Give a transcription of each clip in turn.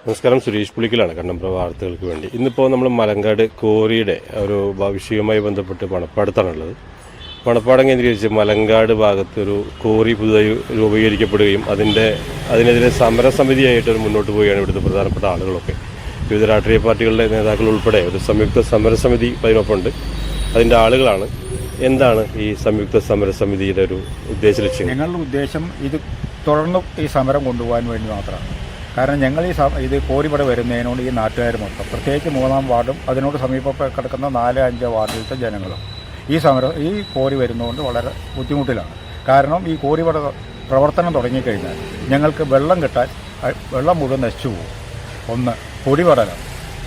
നമസ്കാരം, സുരേഷ് പുളിക്കലാണ് കണ്ണമ്പ്ര വാർത്തകൾക്ക് വേണ്ടി. ഇന്നിപ്പോൾ നമ്മൾ മലങ്കാട് കോറിയുടെ ഒരു ഭവിഷ്യവുമായി ബന്ധപ്പെട്ട് പണപ്പാടത്താണുള്ളത്. പണപ്പാടം കേന്ദ്രീകരിച്ച് മലങ്കാട് ഭാഗത്ത് ഒരു കോറി പുതുതായി രൂപീകരിക്കപ്പെടുകയും അതിനെതിരെ സമരസമിതിയായിട്ട് മുന്നോട്ട് പോവുകയാണ് ഇവിടുത്തെ പ്രധാനപ്പെട്ട ആളുകളൊക്കെ. വിവിധ രാഷ്ട്രീയ പാർട്ടികളുടെ നേതാക്കൾ ഉൾപ്പെടെ ഒരു സംയുക്ത സമരസമിതി അതിനൊപ്പമുണ്ട്. അതിൻ്റെ ആളുകളാണ്. എന്താണ് ഈ സംയുക്ത സമരസമിതിയുടെ ഒരു ഉദ്ദേശ ലക്ഷ്യം? ഞങ്ങളുടെ ഉദ്ദേശം ഇത് തുടർന്ന് ഈ സമരം കൊണ്ടുപോകാൻ വേണ്ടി മാത്രമാണ്. കാരണം ഞങ്ങൾ ഇത് കോറിപട വരുന്നതിനോട് ഈ നാട്ടുകാർ മൊത്തം, പ്രത്യേകിച്ച് 3-ാം വാർഡും അതിനോട് സമീപം കിടക്കുന്ന 4-5 വാർഡിലത്തെ ജനങ്ങളും ഈ കോറി വരുന്നതുകൊണ്ട് വളരെ ബുദ്ധിമുട്ടിലാണ്. കാരണം ഈ കോറിപട പ്രവർത്തനം തുടങ്ങിക്കഴിഞ്ഞാൽ ഞങ്ങൾക്ക് വെള്ളം കിട്ടാൻ വെള്ളം മുഴുവൻ നശിച്ചു പോകും. ഒന്ന്, പൊടിപടലം,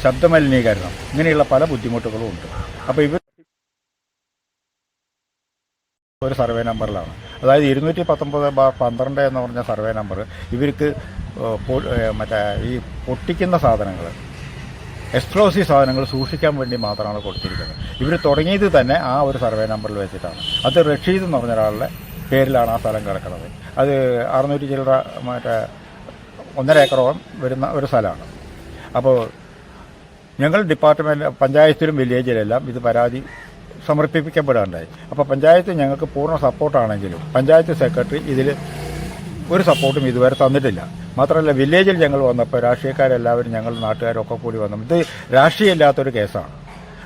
ശബ്ദമലിനീകരണം, ഇങ്ങനെയുള്ള പല ബുദ്ധിമുട്ടുകളും ഉണ്ട്. അപ്പോൾ ഇവർ ഒരു സർവേ നമ്പറിലാണ്, അതായത് 219/12 എന്ന് പറഞ്ഞ സർവേ നമ്പർ ഇവർക്ക് ഈ പൊട്ടിക്കുന്ന സാധനങ്ങൾ, എക്സ്പ്ലോസീവ് സാധനങ്ങൾ സൂക്ഷിക്കാൻ വേണ്ടി മാത്രമാണ് കൊടുത്തിരിക്കുന്നത്. ഇവർ തുടങ്ങിയത് തന്നെ ആ ഒരു സർവേ നമ്പറിൽ വെച്ചിട്ടാണ്. അത് റഷീദ് എന്ന് പറഞ്ഞ ഒരാളുടെ പേരിലാണ് ആ സ്ഥലം കിടക്കുന്നത്. അത് 600 ചില്ലറ 1.5 ഏക്കറോളം വരുന്ന ഒരു സ്ഥലമാണ്. അപ്പോൾ ഞങ്ങൾ ഡിപ്പാർട്ട്മെൻറ്റ്, പഞ്ചായത്തിലും വില്ലേജിലെല്ലാം ഇത് പരാതി സമർപ്പിക്കപ്പെടാണ്ടായി. അപ്പോൾ പഞ്ചായത്ത് ഞങ്ങൾക്ക് പൂർണ്ണ സപ്പോർട്ടാണെങ്കിലും പഞ്ചായത്ത് സെക്രട്ടറി ഇതിൽ ഒരു സപ്പോർട്ടും ഇതുവരെ തന്നിട്ടില്ല. മാത്രമല്ല, വില്ലേജിൽ ഞങ്ങൾ വന്നപ്പോൾ രാഷ്ട്രീയക്കാരെല്ലാവരും, ഞങ്ങൾ നാട്ടുകാരൊക്കെ കൂടി വന്നു. ഇത് രാഷ്ട്രീയമില്ലാത്തൊരു കേസാണ്.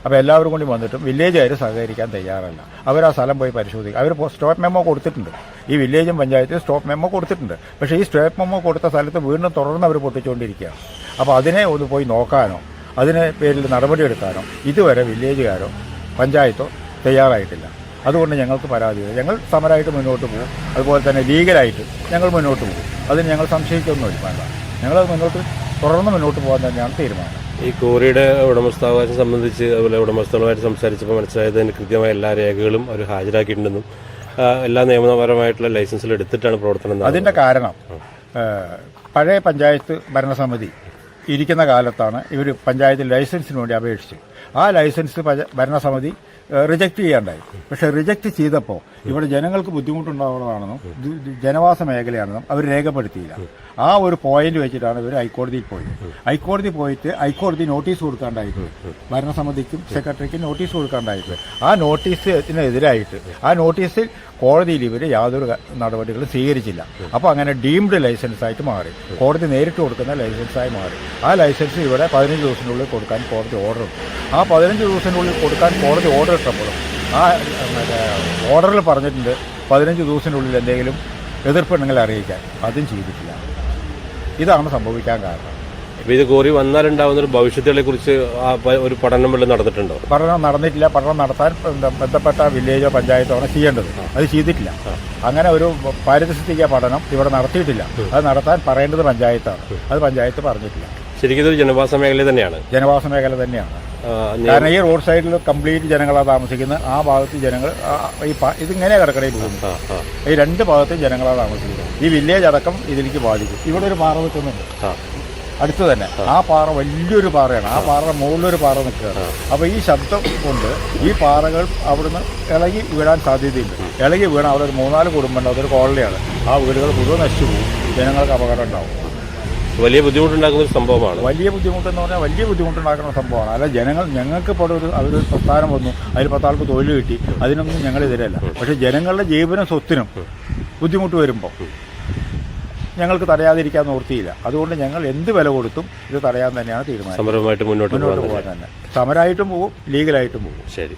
അപ്പോൾ എല്ലാവരും കൂടി വന്നിട്ടും വില്ലേജുകാർ സഹകരിക്കാൻ തയ്യാറല്ല. അവർ ആ സ്ഥലം പോയി പരിശോധിക്കും. അവർ സ്റ്റോപ്പ് മെമ്മോ കൊടുത്തിട്ടുണ്ട്. ഈ വില്ലേജും പഞ്ചായത്തും സ്റ്റോപ്പ് മെമ്മോ കൊടുത്തിട്ടുണ്ട്. പക്ഷേ ഈ സ്റ്റോപ്പ് മെമ്മോ കൊടുത്ത സ്ഥലത്ത് വീണ്ടും തുടർന്ന് അവർ പൊട്ടിച്ചുകൊണ്ടിരിക്കുകയാണ്. അപ്പോൾ അതിനെ ഒന്ന് പോയി നോക്കാനോ അതിനെ പേരിൽ നടപടിയെടുക്കാനോ ഇതുവരെ വില്ലേജുകാരോ പഞ്ചായത്തോ തയ്യാറായിട്ടില്ല. അതുകൊണ്ട് ഞങ്ങൾക്ക് പരാതിയില്ല. ഞങ്ങൾ സമരമായിട്ട് മുന്നോട്ട് പോകും. അതുപോലെ തന്നെ ലീഗലായിട്ട് ഞങ്ങൾ മുന്നോട്ട് പോകും. അതിന് ഞങ്ങൾ സംശയിക്കൊന്നുമില്ല. വേണ്ട, ഞങ്ങളത് തുടർന്ന് മുന്നോട്ട് പോകാൻ തന്നെയാണ് തീരുമാനം. ഈ കോറിയുടെ ഉടമസ്ഥാവകാശം സംബന്ധിച്ച് അതുപോലെ ഉടമസ്ഥകളുമായിട്ട് സംസാരിച്ചപ്പോൾ മനസ്സിലായത് അതിന് കൃത്യമായ എല്ലാ രേഖകളും അവർ ഹാജരാക്കിയിട്ടുണ്ടെന്നും എല്ലാ നിയമപരമായിട്ടുള്ള ലൈസൻസിൽ എടുത്തിട്ടാണ് പ്രവർത്തനം. അതിൻ്റെ കാരണം പഴയ പഞ്ചായത്ത് ഭരണസമിതി ഇരിക്കുന്ന കാലത്താണ് ഇവർ പഞ്ചായത്തിൽ ലൈസൻസിന് വേണ്ടി അപേക്ഷിച്ചു. ആ ലൈസൻസ് ഭരണസമിതി റിജക്റ്റ് ചെയ്യാണ്ടായി. പക്ഷേ റിജക്റ്റ് ചെയ്തപ്പോൾ ഇവിടെ ജനങ്ങൾക്ക് ബുദ്ധിമുട്ടുണ്ടാവുന്നതാണെന്നും ജനവാസ മേഖലയാണെന്നും അവർ രേഖപ്പെടുത്തിയില്ല. ആ ഒരു പോയിന്റ് വെച്ചിട്ടാണ് ഇവർ ഹൈക്കോടതിയിൽ പോയത്. ഹൈക്കോടതി നോട്ടീസ് കൊടുക്കാണ്ടായിപ്പോയി. ഭരണസമിതിക്കും സെക്രട്ടറിക്കും നോട്ടീസ് കൊടുക്കാണ്ടായിപ്പോയി. ആ നോട്ടീസിനെതിരായിട്ട് ആ നോട്ടീസിൽ കോടതിയിൽ ഇവർ യാതൊരു നടപടികളും സ്വീകരിച്ചില്ല. അപ്പോൾ അങ്ങനെ ഡീംഡ് ലൈസൻസായിട്ട് മാറി. കോടതി നേരിട്ട് കൊടുക്കുന്ന ലൈസൻസായി മാറി. ആ ലൈസൻസ് ഇവിടെ 15 ദിവസത്തിനുള്ളിൽ കൊടുക്കാൻ കോടതി ഓർഡർ ഉണ്ട്. ആ 15 ദിവസത്തിനുള്ളിൽ കൊടുക്കാൻ കോടതി ഓർഡർ ഇട്ടപ്പോഴും ആ ഓർഡറിൽ പറഞ്ഞിട്ടുണ്ട് 15 ദിവസത്തിനുള്ളിൽ എന്തെങ്കിലും എതിർപ്പുണ്ടെങ്കിൽ അറിയിക്കാൻ. അതും ചെയ്തിട്ടില്ല. ഇതാണ് സംഭവിക്കാൻ കാരണം. ഇത് കോറി വന്നാലുണ്ടാവുന്ന ഭവിഷ്യത്തുകളെ കുറിച്ച് ഒരു പഠനം വല്ലതും നടന്നിട്ടുണ്ടോ? പഠനം നടന്നിട്ടില്ല. പഠനം നടത്താൻ ബന്ധപ്പെട്ട വില്ലേജോ പഞ്ചായത്തോ ആണ് ചെയ്യേണ്ടത്. അത് ചെയ്തിട്ടില്ല. അങ്ങനെ ഒരു പാരിസ്ഥിതിക പഠനം ഇവിടെ നടത്തിയിട്ടില്ല. അത് നടത്താൻ പറയേണ്ടത് പഞ്ചായത്താണ്. അത് പഞ്ചായത്ത് പറഞ്ഞിട്ടില്ല. ശരിക്കും ഇതൊരു ജനവാസ മേഖല തന്നെയാണ്. ജനവാസ മേഖല തന്നെയാണ്. കാരണം ഈ റോഡ് സൈഡിൽ കംപ്ലീറ്റ് ജനങ്ങളാണ് താമസിക്കുന്നത്. ആ ഭാഗത്ത് ജനങ്ങൾ ഇതിങ്ങനെ കിടക്കണേ ഭൂമി. ഈ 2 ഭാഗത്തും ജനങ്ങളാണ് താമസിക്കുന്നത്. ഈ വില്ലേജ് അടക്കം ഇതിലേക്ക് ബാധിക്കും. ഇവിടെ ഒരു പാറ നിൽക്കുന്നുണ്ട് അടുത്ത് തന്നെ. ആ പാറ വലിയൊരു പാറയാണ്. ആ പാറയുടെ മുകളിലൊരു പാറ നിൽക്കുകയാണ്. അപ്പോൾ ഈ ശബ്ദം കൊണ്ട് ഈ പാറകൾ അവിടുന്ന് ഇളകി വീഴാൻ സാധ്യതയുണ്ട്. ഇളകി വീണാൽ അവിടെ ഒരു 3-4 കുടുംബമുണ്ട്. അതൊരു കോളനിയാണ്. ആ വീടുകൾ മുഴുവൻ നശിച്ചു പോകും. ജനങ്ങൾക്ക് അപകടം ഉണ്ടാവും. വലിയ ബുദ്ധിമുട്ടുണ്ടാക്കുന്ന ഒരു സംഭവമാണ്. വലിയ ബുദ്ധിമുട്ടെന്ന് പറഞ്ഞാൽ വലിയ ബുദ്ധിമുട്ടുണ്ടാക്കുന്ന സംഭവമാണ്. അല്ല, ഞങ്ങൾക്ക് ഇപ്പോൾ അവരൊരു പ്രസ്ഥാനം വന്നു, അതിൽ 10 ആൾക്ക് തൊഴിൽ കിട്ടി, അതിനൊന്നും ഞങ്ങളെതിരല്ല. പക്ഷേ ജനങ്ങളുടെ ജീവനും സ്വത്തിനും ബുദ്ധിമുട്ട് വരുമ്പോൾ ഞങ്ങൾക്ക് തടയാതിരിക്കാൻ നിവൃത്തിയില്ല. അതുകൊണ്ട് ഞങ്ങൾ എന്ത് വില കൊടുത്തും ഇത് തടയാൻ തന്നെയാണ് തീരുമാനം. സമരമായിട്ട് മുന്നോട്ട് പോകാൻ തന്നെ. സമരമായിട്ടും പോകും, ലീഗലായിട്ടും പോകും. ശരി.